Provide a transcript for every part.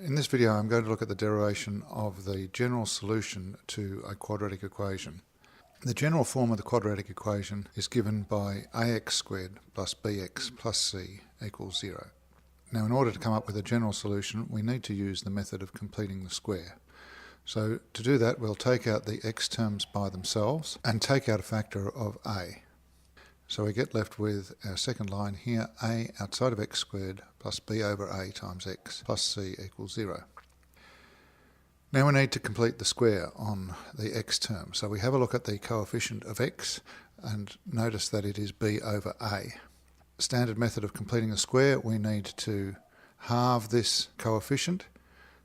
In this video I'm going to look at the derivation of the general solution to a quadratic equation. The general form of the quadratic equation is given by ax squared plus bx plus c equals 0. Now in order to come up with a general solution we need to use the method of completing the square. So to do that we'll take out the x terms by themselves and take out a factor of a. So we get left with our second line here, a outside of x squared plus b over a times x plus c equals 0. Now we need to complete the square on the x term. So we have a look at the coefficient of x and notice that it is b over a. Standard method of completing a square, we need to halve this coefficient,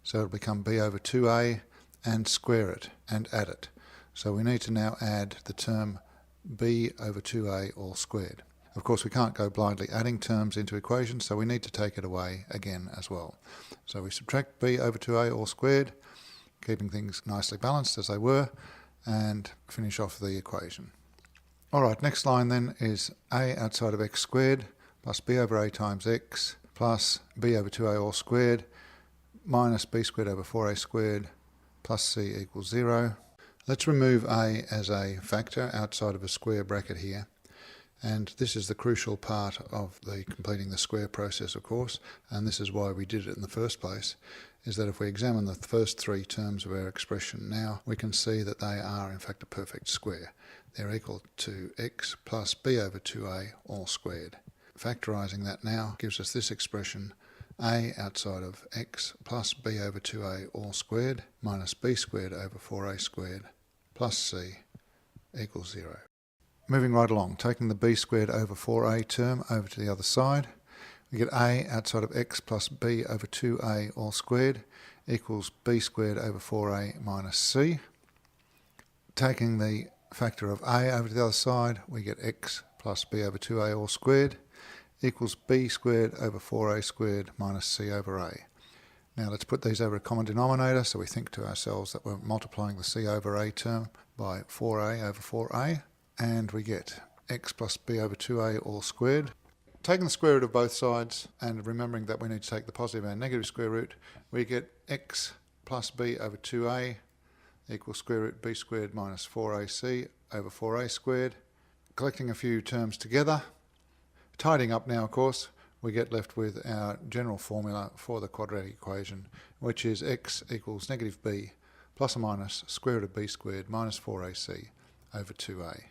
so it'll become b over 2a, and square it and add it. So we need to now add the term b over 2a all squared. Of course we can't go blindly adding terms into equations, so we need to take it away again as well. So we subtract b over 2a all squared, keeping things nicely balanced as they were, and finish off the equation. Alright, next line then is a outside of x squared plus b over a times x plus b over 2a all squared minus b squared over 4a squared plus c equals 0. Let's remove a as a factor outside of a square bracket here, and this is the crucial part of the completing the square process, of course, and this is why we did it in the first place, is that if we examine the first three terms of our expression now, we can see that they are in fact a perfect square. They're equal to x plus b over 2a all squared. Factorising that now gives us this expression, a outside of x plus b over 2a all squared minus b squared over 4a squared plus c equals 0. Moving right along, taking the b squared over 4a term over to the other side, we get a outside of x plus b over 2a all squared equals b squared over 4a minus c. Taking the factor of a over to the other side, we get x plus b over 2a all squared equals b squared over 4a squared minus c over a. Now let's put these over a common denominator, so we think to ourselves that we're multiplying the c over a term by 4a over 4a, and we get x plus b over 2a all squared. Taking the square root of both sides and remembering that we need to take the positive and negative square root, we get x plus b over 2a equals square root b squared minus 4ac over 4a squared. Collecting a few terms together, tidying up now of course, we get left with our general formula for the quadratic equation, which is x equals negative b plus or minus square root of b squared minus 4ac over 2a.